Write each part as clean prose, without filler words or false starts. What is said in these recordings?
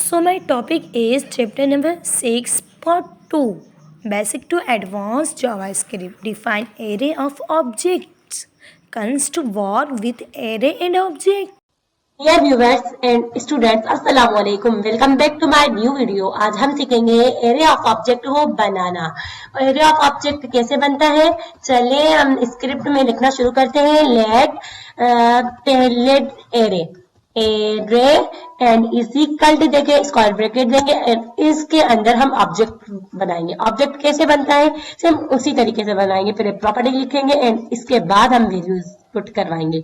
So my topic is chapter number 6 part 2 basic to advanced JavaScript. Define array of objects. Cons to work with array and object. Dear viewers and students अस्सलाम वालेकुम, welcome back to my new video. आज हम सीखेंगे array of object को बनाना। Array of object कैसे बनता है, चलिए हम स्क्रिप्ट में लिखना शुरू करते हैं। Let array and equal to देके स्क्वायर ब्रैकेट देंगे एंड इसके अंदर हम ऑब्जेक्ट बनाएंगे। ऑब्जेक्ट कैसे बनता है, सेम उसी तरीके से बनाएंगे। फिर प्रॉपर्टी लिखेंगे एंड इसके बाद हम वैल्यूज पुट करवाएंगे।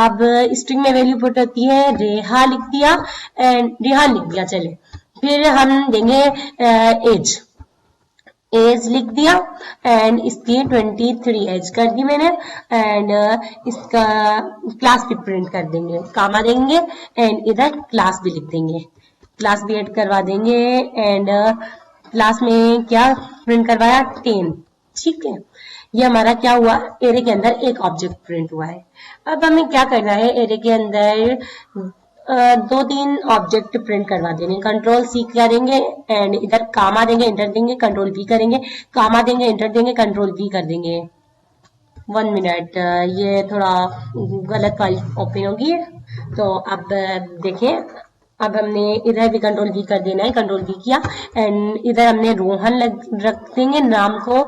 अब स्ट्रिंग में वैल्यू पुट होती है, रेहा लिख दिया एंड रेहान लिख दिया। चले फिर हम देंगे एज लिख दिया एंड इसकी 23 एज कर दी मैंने एंड इसका क्लास भी प्रिंट कर देंगे, कामा देंगे एंड इधर क्लास भी लिख देंगे, क्लास भी ऐड करवा देंगे एंड क्लास में क्या प्रिंट करवाया 10। ठीक है, ये हमारा क्या हुआ, एरे के अंदर एक ऑब्जेक्ट प्रिंट हुआ है। अब हमें क्या करना है, एरे के अंदर 2-3 ऑब्जेक्ट प्रिंट करवा देंगे। कंट्रोल सी करेंगे एंड इधर कामा देंगे, इंटर देंगे, कंट्रोल वी करेंगे, कामा देंगे, इंटर देंगे, कंट्रोल वी कर देंगे। 1 मिनट, ये थोड़ा गलत फाइल ओपन होगी। तो अब देखें, अब हमने इधर भी कंट्रोल वी कर देना है, कंट्रोल वी किया एंड इधर हमने रोहन रख देंगे, नाम को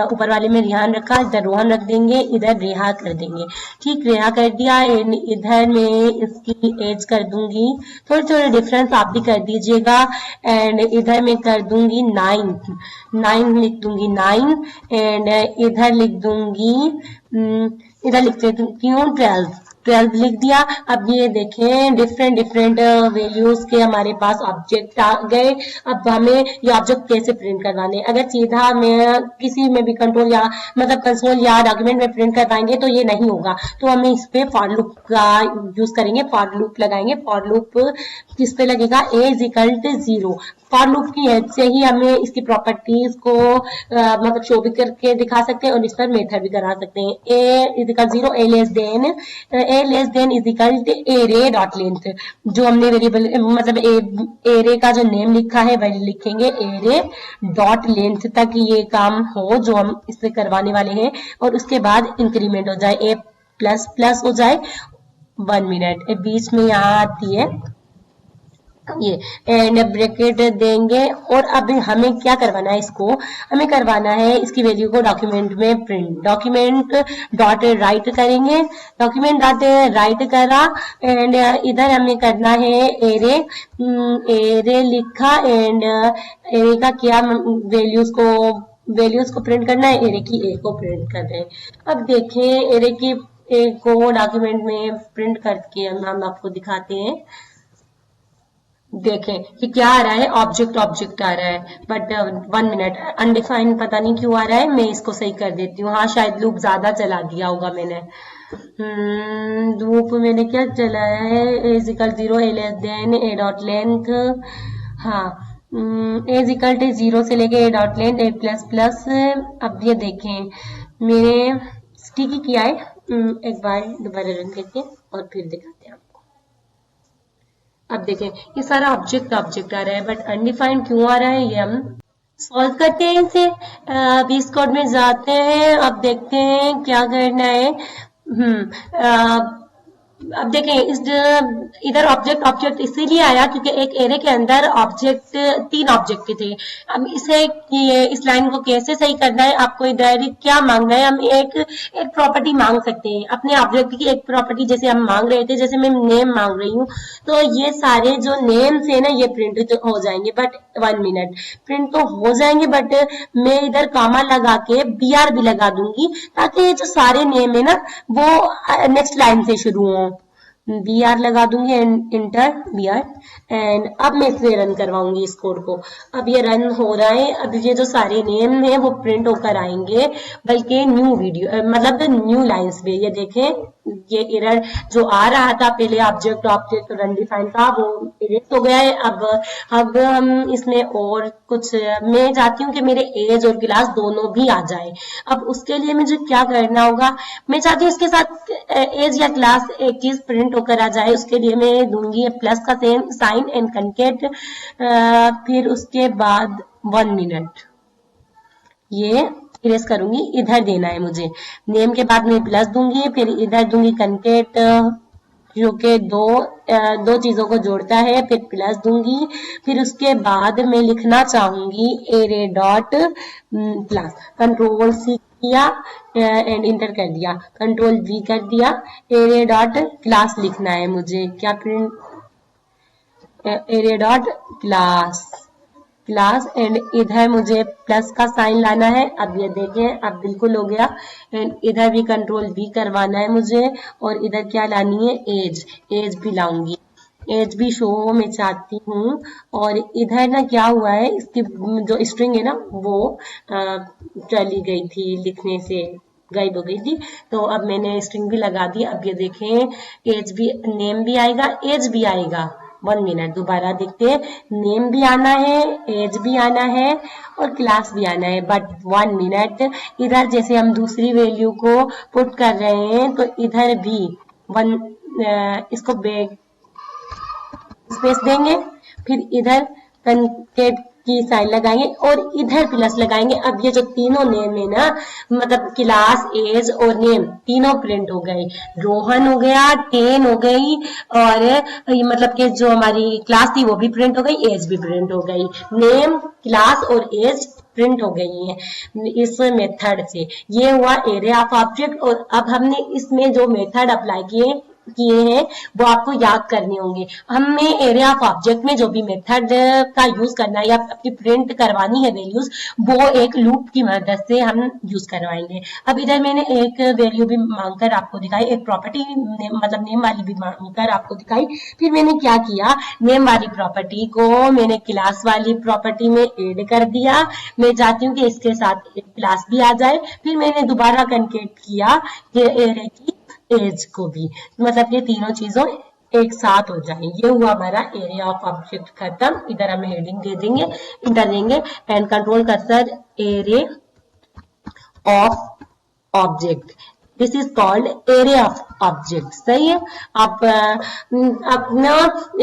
ऊपर वाले में रिहान रखा, इधर रोहन रख देंगे, इधर रेहा कर देंगे। ठीक, रेहा कर दिया एंड इधर में इसकी एज कर दूंगी, थोड़ी थोड़ी डिफरेंस आप भी कर दीजिएगा एंड इधर में कर दूंगी 9 लिख दूंगी 9 एंड इधर लिख दूंगी इधर लिख देती हूँ 12 लिख दिया। अब ये देखें डिफरेंट वैल्यूज के हमारे पास ऑब्जेक्ट आ गए। अब हमें ये ऑब्जेक्ट कैसे प्रिंट करवाने, अगर सीधा में किसी में भी कंट्रोल या मतलब कंसोल या डॉक्यूमेंट में प्रिंट करवाएंगे तो ये नहीं होगा। तो हमें इस पे फॉर लूप का यूज करेंगे, फॉर लूप लगाएंगे। फॉर लूप किस पे लगेगा, a=0। फॉर लूप की हेल्प से ही हमें इसकी प्रॉपर्टीज को मतलब शो भी करके दिखा सकते हैं और इस पर मेथड भी करा सकते हैं। a=0, a< is equal to array dot length. जो हमने वेरिएबल मतलब एरे का जो नेम लिखा है वही लिखेंगे, एरे डॉट लेंथ तक ये काम हो जो हम इससे करवाने वाले हैं और उसके बाद इंक्रीमेंट हो जाए, a++ हो जाए। 1 मिनट, बीच में यहाँ आती है ये एंड ब्रैकेट देंगे और अब हमें क्या करवाना है, इसको हमें करवाना है इसकी वैल्यू को डॉक्यूमेंट में प्रिंट। डॉक्यूमेंट डॉट राइट करेंगे, डॉक्यूमेंट डॉट राइट करा एंड इधर हमें करना है एरे लिखा एंड एरे का क्या वैल्यूज को प्रिंट करना है, एरे की ए को प्रिंट कर रहे हैं। अब देखें एरे की ए को डॉक्यूमेंट में प्रिंट करके हम आपको दिखाते हैं। देखें कि क्या आ रहा है, ऑब्जेक्ट आ रहा है बट 1 मिनट अनडिफाइंड पता नहीं क्यों आ रहा है। मैं इसको सही कर देती हूँ। हाँ, शायद लूप ज्यादा चला दिया होगा मैंने। लूप मैंने क्या चलाया है, a=0, a डॉट लेंथ। हाँ, a=0 से लेके a डॉट लेंथ a++। अब ये देखें मैंने स्टिकी किया है, एक बार दोबारा रन करके और फिर दिखाते हैं। अब देखें ये सारा ऑब्जेक्ट आ रहा है बट अनडिफाइंड क्यों आ रहा है, ये हम सॉल्व करते हैं इसे। VS कोड में जाते हैं, अब देखते हैं क्या करना है। अब देखें इधर ऑब्जेक्ट इसीलिए आया क्योंकि एक एरे के अंदर 3 ऑब्जेक्ट थे। अब इस लाइन को कैसे सही करना है, आपको इधर क्या मांगना है, हम एक प्रॉपर्टी मांग सकते हैं अपने ऑब्जेक्ट की। एक प्रॉपर्टी जैसे हम मांग रहे थे, जैसे मैं नेम मांग रही हूँ तो ये सारे जो नेम्स है ना ये प्रिंट हो जाएंगे बट 1 मिनट प्रिंट तो हो जाएंगे बट मैं इधर कामा लगा के BR भी लगा दूंगी ताकि ये जो सारे नेम है ना वो नेक्स्ट लाइन से शुरू हो। BR लगा दूंगी एंड इंटर BR एंड अब मैं इसे रन करवाऊंगी इस कोड को। अब ये रन हो रहा है। अब ये जो सारे नेम है वो प्रिंट होकर आएंगे बल्कि न्यू वीडियो मतलब न्यू लाइंस पे। ये देखें ये एरर जो आ रहा था पहले ऑब्जेक्ट ऑब्जेक्ट रन डिफाइन का वो इरेज हो गया है। अब हम इसमें और कुछ मैं चाहती हूँ कि मेरे एज और क्लास दोनों भी आ जाए। अब उसके लिए मुझे क्या करना होगा, मैं चाहती हूँ इसके साथ एज या क्लास एक चीज प्रिंट होकर आ जाए। उसके लिए मैं दूंगी प्लस का सेम साइन एंड कनकेट, फिर उसके बाद 1 मिनट ये इरेज करूंगी, इधर देना है मुझे। नेम के बाद मैं प्लस दूंगी, फिर इधर दूंगी कनकेट जो कि दो चीजों को जोड़ता है, फिर प्लस दूंगी। फिर उसके बाद मैं लिखना चाहूंगी array dot class, control C किया एंड इंटर कर दिया, कंट्रोल वी कर दिया, एरे डॉट क्लास लिखना है मुझे। क्या print, array dot class and इधर मुझे प्लस का साइन लाना है। अब ये देखें अब बिल्कुल हो गया। एंड इधर भी कंट्रोल भी करवाना है मुझे, और इधर क्या लानी है, एज भी लाऊंगी, एज भी शो मैं चाहती हूँ। और इधर ना क्या हुआ है, इसकी जो स्ट्रिंग है ना वो चली गई थी, लिखने से गायब हो गई थी, तो अब मैंने स्ट्रिंग भी लगा दी। अब ये देखें एज भी, नेम भी आएगा एज भी आएगा। 1 मिनट दोबारा देखते हैं, नेम भी आना है, एज भी आना है और क्लास भी आना है, बट 1 मिनट इधर जैसे हम दूसरी वैल्यू को पुट कर रहे हैं तो इधर भी इसको बैक स्पेस देंगे, फिर इधर कनकेट की साइन लगाएंगे और इधर प्लस लगाएंगे। अब ये जो तीनों नेम है ना, मतलब क्लास एज और नेम तीनों प्रिंट हो गए। रोहन हो गया, 10 हो गई, और ये मतलब कि जो हमारी क्लास थी वो भी प्रिंट हो गई, एज भी प्रिंट हो गई। नेम, क्लास और एज प्रिंट हो गई है इस मेथड से। ये हुआ एरे ऑफ ऑब्जेक्ट। और अब हमने इसमें जो मेथड अप्लाई किए हैं वो आपको याद करने होंगे। हमें एरिया ऑफ ऑब्जेक्ट में जो भी मेथड का यूज करना है या अपनी प्रिंट करवानी है वैल्यूज, वो एक लूप की मदद से हम यूज करवाएंगे। अब इधर मैंने एक वैल्यू भी मांगकर आपको दिखाई, एक प्रॉपर्टी मतलब नेम वाली भी मांगकर आपको दिखाई। फिर मैंने क्या किया, नेम वाली प्रॉपर्टी को मैंने क्लास वाली प्रॉपर्टी में ऐड कर दिया। मैं चाहती हूँ कि इसके साथ एक क्लास भी आ जाए। फिर मैंने दोबारा कनकेट किया एरे की एज को भी, मतलब ये तीनों चीजों एक साथ हो जाए। ये हुआ हमारा एरिया ऑफ ऑब्जेक्ट खत्म। इधर हम हेडिंग दे देंगे, इंटर देंगे and control cursor array of object, this is called array of object. सही है। आप अपना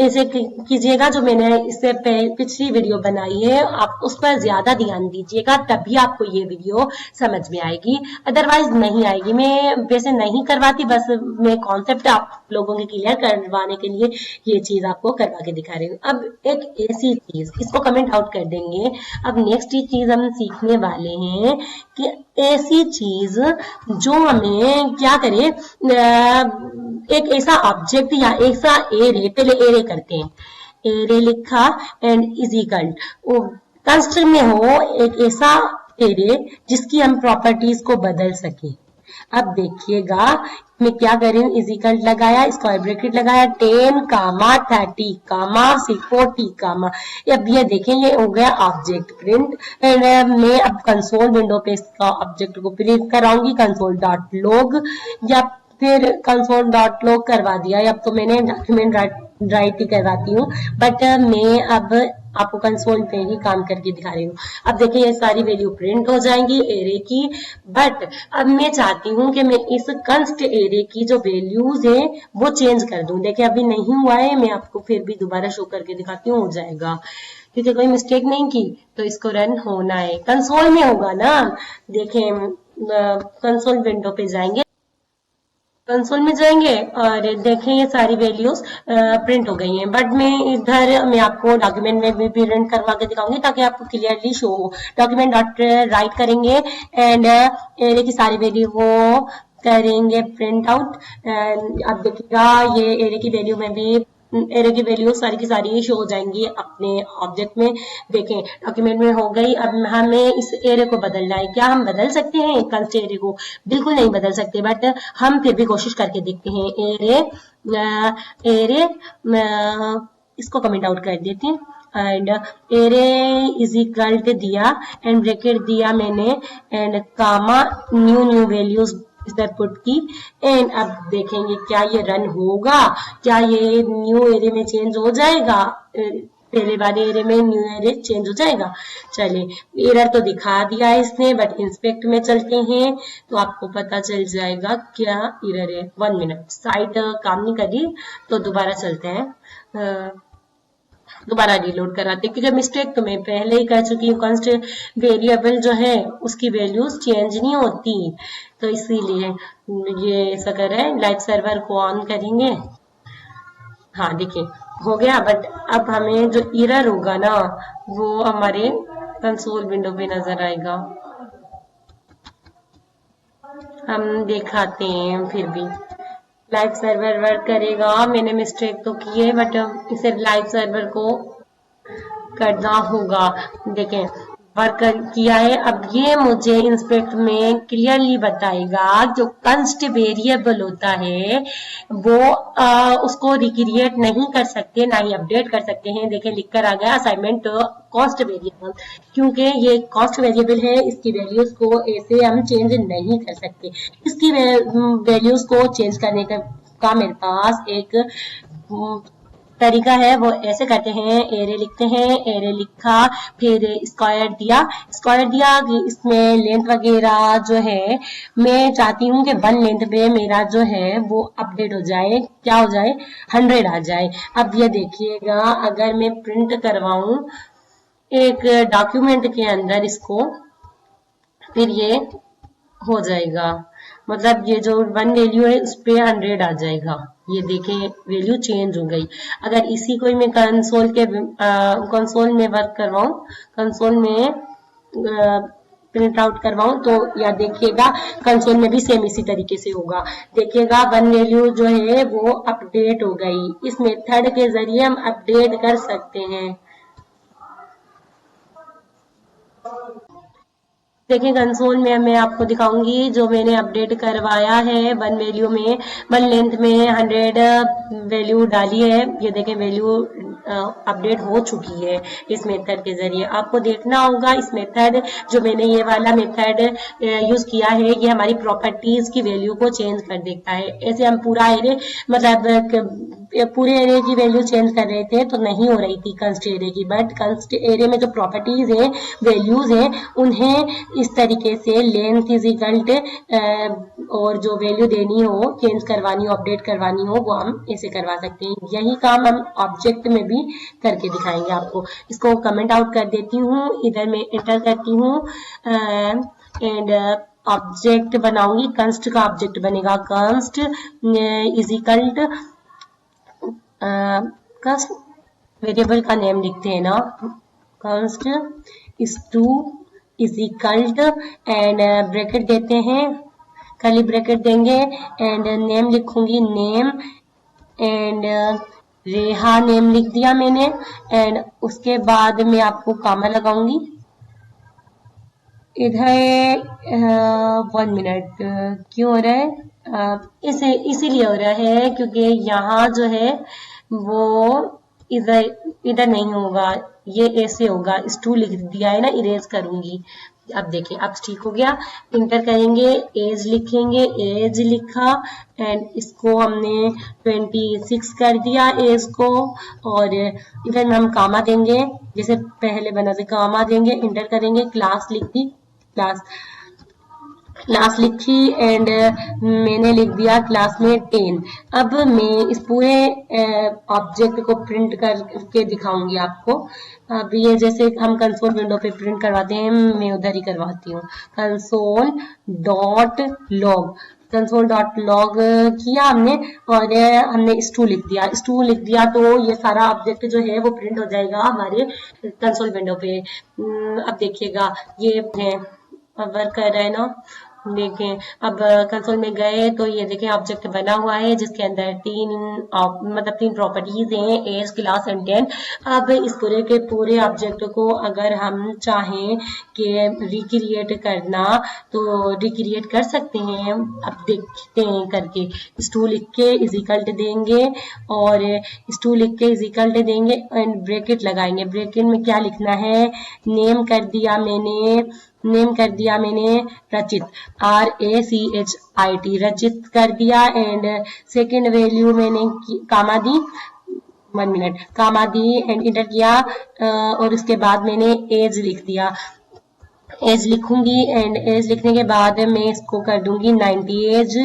ऐसे कीजिएगा, जो मैंने इससे पिछली वीडियो बनाई है आप उस पर ज्यादा ध्यान दीजिएगा, तभी आपको ये वीडियो समझ में आएगी, अदरवाइज नहीं आएगी। मैं वैसे नहीं करवाती, बस मैं कॉन्सेप्ट आप लोगों के क्लियर करवाने के लिए ये चीज आपको करवा के दिखा रही हूँ। अब एक ऐसी चीज, इसको कमेंट आउट कर देंगे। अब नेक्स्ट चीज हम सीखने वाले हैं कि ऐसी चीज जो हमें क्या करे, एक ऐसा ऑब्जेक्ट या ऐसा एरे, पहले एरे करते हैं, एरे लिखा एंड इज इक्वल कंस्ट्रक्ट में हो एक ऐसा एरे जिसकी हम प्रॉपर्टीज को बदल सके। अब देखिएगा मैं क्या कर रही हूँ, इजिकल लगाया, स्क्वायर ब्रैकेट लगाया, 10 कामा 30 कामा 40 कामा। अब ये देखें ये हो गया ऑब्जेक्ट प्रिंट। एंड मैं अब कंसोल विंडो पे इसका ऑब्जेक्ट को प्रिंट कराऊंगी, कंसोल डॉट लॉग, या फिर कंसोल डॉट लॉग करवा दिया। अब तो मैंने डॉक्यूमेंट राइट ही करवाती हूँ, बट मैं अब आपको कंसोल पे ही काम करके दिखा रही हूँ। अब देखिए ये सारी वैल्यू प्रिंट हो जाएंगी एरे की, बट अब मैं चाहती हूँ कि मैं इस कंस्ट एरे की जो वैल्यूज है वो चेंज कर दूं। देखिए अभी नहीं हुआ है, मैं आपको फिर भी दोबारा शो करके दिखाती हूँ, हो जाएगा क्योंकि कोई मिस्टेक नहीं की। तो इसको रन होना है, कंसोल में होगा ना। देखें कंसोल विंडो पे जाएंगे, कंसोल में जाएंगे और देखें ये सारी वैल्यूज प्रिंट हो गई हैं, बट मैं आपको डॉक्यूमेंट में भी प्रिंट करवा के दिखाऊंगी ताकि आपको क्लियरली शो हो। डॉक्यूमेंट डॉट राइट करेंगे एंड एरे की सारी वैल्यू को करेंगे प्रिंट आउट। अब देखिएगा ये एरे की वैल्यू में भी, एरे की वैल्यू सारी की सारी शो हो जाएंगी अपने ऑब्जेक्ट में। देखें डॉक्यूमेंट में हो गई। अब हमें इस एरे को बदलना है। क्या हम बदल सकते हैं कंस्ट एरे को? बिल्कुल नहीं बदल सकते, बट हम फिर भी कोशिश करके देखते हैं। एरे इसको कमेंट आउट कर देते हैं and array is equal to दिया एंड ब्रैकेट दिया मैंने एंड कामा न्यू वैल्यूज इधर पुट की एंड अब देखेंगे क्या ये रन होगा, क्या ये न्यू एरे में चेंज हो जाएगा, पहले वाले एरे में न्यू एरे चेंज हो जाएगा। चलिए एरर तो दिखा दिया है इसने, बट इंस्पेक्ट में चलते हैं तो आपको पता चल जाएगा क्या एरर है। 1 मिनट, साइट काम नहीं करी तो दोबारा चलते हैं, दोबारा रिलोड कराते हैं, क्योंकि मिस्टेक तो मैं पहले ही कह चुकी हूँ, कॉन्स्ट वेरिएबल जो है उसकी वैल्यूज चेंज नहीं होती, तो इसीलिए ये ऐसा कर रहे हैं। लाइव सर्वर को ऑन करेंगे, हाँ देखिए हो गया, बट अब हमें जो एरर होगा ना वो हमारे कंसोल विंडो पे नजर आएगा। हम दिखाते हैं, फिर भी लाइव सर्वर वर्क करेगा। मैंने मिस्टेक तो की है, बट इसे लाइव सर्वर को करना होगा। देखें वर्क किया है। अब ये मुझे इंस्पेक्ट में क्लियरली बताएगा जो कंस्ट वेरिएबल होता है वो उसको रिक्रिएट नहीं कर सकते, ना ही अपडेट कर सकते हैं। देखें लिखकर आ गया असाइनमेंट कॉस्ट वेरिएबल, क्योंकि ये कॉस्ट वेरिएबल है, इसकी वैल्यूज को ऐसे हम चेंज नहीं कर सकते। इसकी वैल्यूज को चेंज करने का मेरे पास एक तरीका है, वो ऐसे करते हैं, एरे लिखते हैं, एरे लिखा, फिर स्क्वायर दिया कि इसमें लेंथ वगैरह जो है मैं चाहती हूँ कि 1 लेंथ पे मेरा जो है वो अपडेट हो जाए, क्या हो जाए 100 आ जाए। अब ये देखिएगा अगर मैं प्रिंट करवाऊं एक डॉक्यूमेंट के अंदर इसको, फिर ये हो जाएगा, मतलब ये जो 1 वैल्यू है उस पे 100 आ जाएगा। ये देखें वैल्यू चेंज हो गई। अगर इसी को मैं कंसोल में वर्क करवाऊं, कंसोल में प्रिंट आउट करवाऊं तो या देखिएगा कंसोल में भी सेम इसी तरीके से होगा। देखिएगा 1 वैल्यू जो है वो अपडेट हो गई। इस मेथड के जरिए हम अपडेट कर सकते हैं। देखिए कंसोल में मैं आपको दिखाऊंगी जो मैंने अपडेट करवाया है। 1 वैल्यू में 1 लेंथ में 100 वैल्यू डाली है। ये देखें वैल्यू अपडेट हो चुकी है इस मेथड के जरिए। आपको देखना होगा इस मेथड, जो मैंने ये वाला मेथड यूज किया है, ये हमारी प्रॉपर्टीज की वैल्यू को चेंज कर देता है। ऐसे हम पूरा एरे मतलब पूरे एरे की वैल्यू चेंज कर रहे थे तो नहीं हो रही थी कंस्ट एरे की, बट कंस्ट एरे में जो प्रॉपर्टीज है, वैल्यूज है, उन्हें इस तरीके से लेंथ इज इक्वल और जो वैल्यू देनी हो, चेंज करवानी हो, अपडेट करवानी हो, वो हम ऐसे करवा सकते हैं। यही काम हम ऑब्जेक्ट में भी करके दिखाएंगे आपको। इसको कमेंट आउट कर देती हूँ, इधर मैं एंटर करती हूँ एंड ऑब्जेक्ट बनाऊंगी। कंस्ट का ऑब्जेक्ट बनेगा, const is equal const variable का नेम लिखते हैं ना, const is to is equal and bracket देते हैं, कर्ली ब्रैकेट देंगे एंड नेम लिखूंगी, नेम एंड रेहा नेम लिख दिया मैंने एंड उसके बाद मैं आपको कामा लगाऊंगी इधर। 1 मिनट, क्यों हो रहा है? इसीलिए हो रहा है क्योंकि यहाँ जो है वो इधर नहीं होगा, ये ऐसे होगा। S2 लिख दिया है ना, इरेज करूंगी। अब देखिए अब ठीक हो गया। इंटर करेंगे, एज लिखेंगे, एज लिखा एंड इसको हमने 26 कर दिया एज को, और इधर में हम कामा देंगे, जैसे पहले बना था कामा देंगे, इंटर करेंगे, क्लास लिख दी, क्लास लिखी एंड मैंने लिख दिया क्लास में 10। अब मैं इस पूरे ऑब्जेक्ट को प्रिंट करके दिखाऊंगी आपको। अब ये जैसे हम कंसोल विंडो पे प्रिंट करवाते हैं, मैं उधर ही करवाती हूँ। कंसोल डॉट लॉग किया हमने और हमने S2 लिख दिया तो ये सारा ऑब्जेक्ट जो है वो प्रिंट हो जाएगा हमारे कंसोल विंडो पे। अब देखिएगा ये वर्क कर रहा है ना, देखें अब कंसोल में गए तो ये देखें ऑब्जेक्ट बना हुआ है जिसके अंदर 3 प्रॉपर्टीज हैं, एज, क्लास एंड 10। अब इस पूरे के पूरे ऑब्जेक्ट को अगर हम चाहें कि रिक्रिएट करना तो रिक्रिएट कर सकते हैं। अब देखते हैं करके। S2 लिख के इज इक्वल देंगे और S2 लिख के इज इक्वल देंगे एंड ब्रैकेट लगाएंगे। ब्रैकेट में क्या लिखना है, नेम कर दिया मैंने नेम कर दिया मैंने रचित, RACHIT, रचित कर दिया। एंड सेकेंड वैल्यू मैंने कामा दी, 1 मिनट, कामा दी एंड इंटर किया, और उसके बाद मैंने एज लिख दिया। एज लिखूंगी एंड एज लिखने के बाद मैं इसको कर दूंगी 90 एज,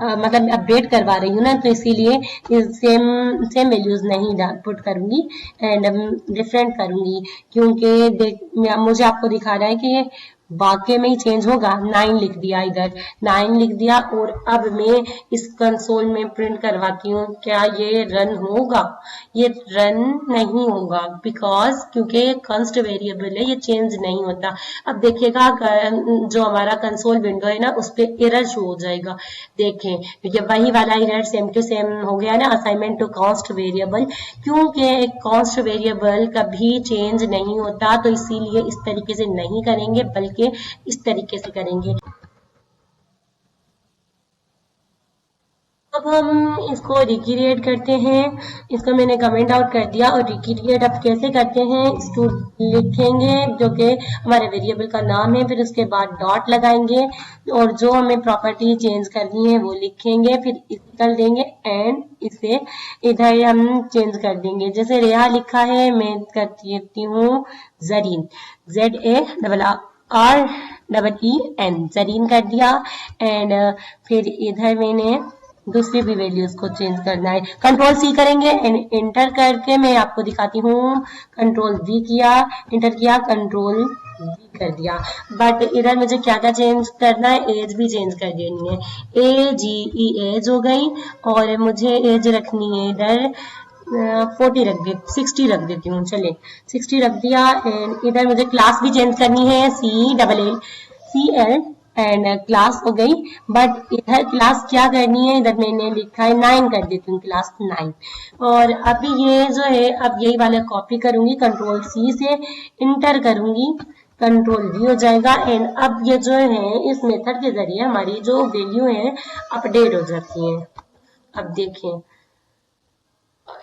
मतलब अपडेट करवा रही हूँ ना, तो इसीलिए सेम सेम वैल्यूज नहीं पुट करूंगी एंड डिफरेंट करूंगी, क्योंकि मुझे आपको दिखा रहा है कि ये वाक्य में ही चेंज होगा। 9 लिख दिया, इधर 9 लिख दिया, और अब मैं इस कंसोल में प्रिंट करवाती हूँ। क्या ये रन होगा? ये रन नहीं होगा, बिकॉज क्योंकि ये कंस्ट वेरिएबल है, ये चेंज नहीं होता। अब देखिएगा जो हमारा कंसोल विंडो है ना, उस पर एरर शो हो जाएगा। देखें, ये वही वाला एरर सेम टू सेम हो गया ना, असाइनमेंट टू कांस्ट वेरिएबल, क्योंकि एक कांस्ट वेरिएबल कभी चेंज नहीं होता, तो इसीलिए इस तरीके से नहीं करेंगे, बल्कि इस तरीके से करेंगे। अब हम इसको रिक्रिएट करते हैं। इसको मैंने कमेंट आउट कर दिया, और रिक्रिएट अब कैसे करते हैं, इसको लिखेंगे जो कि हमारे वेरिएबल का नाम है, फिर उसके बाद डॉट लगाएंगे, और जो हमें प्रॉपर्टी चेंज करनी है वो लिखेंगे, फिर इक्वल देंगे एंड इसे इधर हम चेंज कर देंगे। जैसे रेहा लिखा है, मैं करती हूँ जरीन, ZAREEN, जरीन कर दिया। एंड फिर इधर मैंने दूसरी भी वैल्यूज को चेंज करना है। कंट्रोल C करेंगे एंड इंटर करके मैं आपको दिखाती हूँ। कंट्रोल V किया, इंटर किया, कंट्रोल V कर दिया। बट इधर मुझे क्या क्या चेंज करना है, एज भी चेंज कर देनी है। AGE एज हो गई, और मुझे एज रखनी है इधर 40 रख दे, 60 रख देती हूँ। चले 60 रख दिया। एंड इधर मुझे क्लास भी चेंज करनी है, CLL एंड क्लास हो गई। बट इधर क्लास क्या करनी है, इधर मैंने लिखा है 9 कर देती हूँ, क्लास 9। और अभी ये जो है, अब यही वाला कॉपी करूंगी, कंट्रोल C से इंटर करूंगी, कंट्रोल V हो जाएगा। एंड अब ये जो है, इस मेथड के जरिए हमारी जो वैल्यू है अपडेट हो जाती है। अब देखें,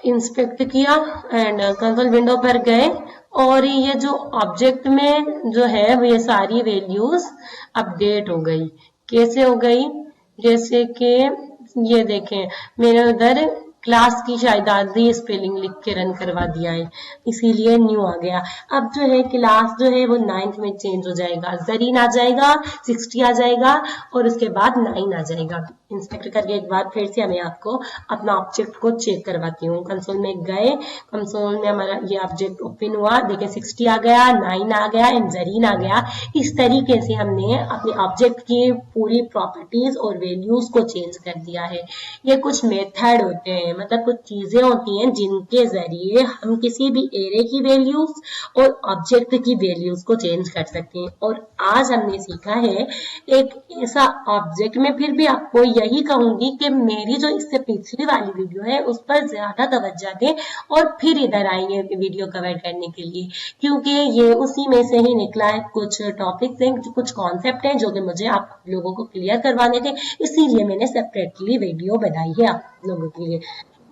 इंस्पेक्ट किया एंड कंसोल विंडो पर गए, और ये जो ऑब्जेक्ट में जो है ये सारी वैल्यूज अपडेट हो गई। कैसे हो गई? जैसे कि ये देखें, मैंने उधर क्लास की शायद आधी स्पेलिंग लिख के रन करवा दिया है, इसीलिए न्यू आ गया। अब जो है क्लास जो है वो 9th में चेंज हो जाएगा, जरीन आ जाएगा, 60 आ जाएगा, और उसके बाद 9 आ जाएगा। इंस्पेक्ट करके एक बार फिर से मैं आपको अपना ऑब्जेक्ट को चेक करवाती हूँ। कंसोल में गए, कंसोल में हमारा ये ऑब्जेक्ट ओपन हुआ, देखिए 60 आ गया, 9 आ गया एंड जरीन आ गया। इस तरीके से हमने अपने ऑब्जेक्ट की पूरी प्रॉपर्टीज और वैल्यूज को चेंज कर दिया है। ये कुछ मेथड होते हैं, मतलब कुछ चीजें होती हैं जिनके जरिए हम किसी भी एरे की वैल्यूज और ऑब्जेक्ट की वैल्यूज को चेंज कर सकते हैं। और आज हमने सीखा है एक ऐसा ऑब्जेक्ट में, फिर भी आपको यही कहूंगी कि मेरी जो इससे पिछली वाली वीडियो है उस पर ज्यादा तवज्जो दें, और फिर इधर आएंगे वीडियो कवर करने के लिए, क्योंकि ये उसी में से ही निकला है। कुछ टॉपिक्स हैं, कुछ कॉन्सेप्ट हैं जो कि मुझे आप लोगों को क्लियर करवाने थे, इसीलिए मैंने सेपरेटली वीडियो बनाई है आप लोगों के लिए।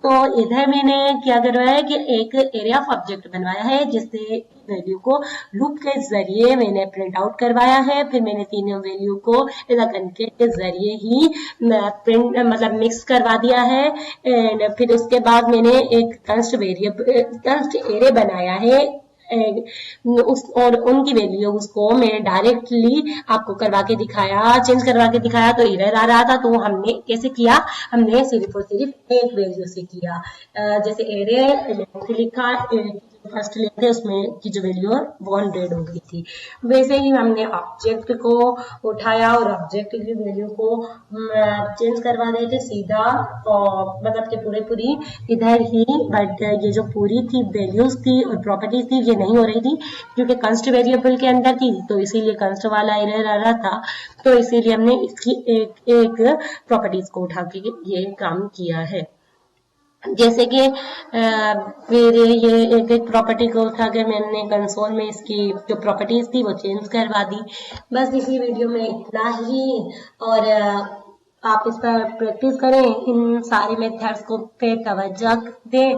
तो इधर मैंने क्या करवाया है कि एक एरिया ऑफ ऑब्जेक्ट बनवाया है, जिससे वैल्यू को लूप के जरिए मैंने प्रिंट आउट करवाया है। फिर मैंने तीनों वैल्यू को कंकेट के जरिए ही प्रिंट मतलब मिक्स करवा दिया है। एंड फिर उसके बाद मैंने एक कंस्ट एरे बनाया है, और उनकी वैल्यूज को मैं डायरेक्टली आपको करवा के दिखाया, चेंज करवा के दिखाया, तो एरर आ रहा था। तो हमने कैसे किया, हमने सिर्फ और सिर्फ एक वैल्यू से किया। जैसे एरे लिखा, फर्स्ट लेते उसमें की जो वैल्यू है वो 100 हो गई थी। वैसे ही हमने ऑब्जेक्ट को उठाया और ऑब्जेक्ट की वैल्यू को चेंज करवा रहे थे सीधा, और मतलब कि पूरी इधर ही। बट ये जो पूरी थी वैल्यूज थी और प्रॉपर्टीज थी, ये नहीं हो रही थी क्योंकि कंस्ट वेरिएबल के अंदर थी, तो इसीलिए कंस्ट वाला एरर आ रहा था। तो इसीलिए हमने इसकी एक प्रॉपर्टीज को उठा के ये काम किया है। जैसे कि फिर ये एक प्रॉपर्टी को उठा के मैंने कंसोल में इसकी जो प्रॉपर्टीज थी वो चेंज करवा दी। बस इसी वीडियो में इतना ही। और आप इस पर प्रैक्टिस करें, इन सारे मेथड्स को पे तवज्जो दें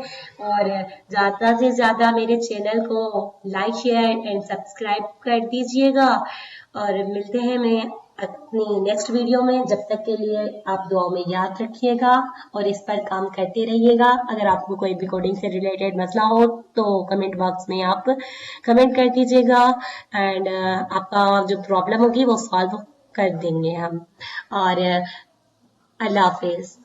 और ज़्यादा से ज़्यादा मेरे चैनल को लाइक शेयर एंड सब्सक्राइब कर दीजिएगा। और मिलते हैं मैं अपनी नेक्स्ट वीडियो में। जब तक के लिए आप दुआओं में याद रखिएगा और इस पर काम करते रहिएगा। अगर आपको कोई भी कोडिंग से रिलेटेड मसला हो तो कमेंट बॉक्स में आप कमेंट कर दीजिएगा एंड आपका जो प्रॉब्लम होगी वो सॉल्व कर देंगे हम। और अल्लाह हाफिज।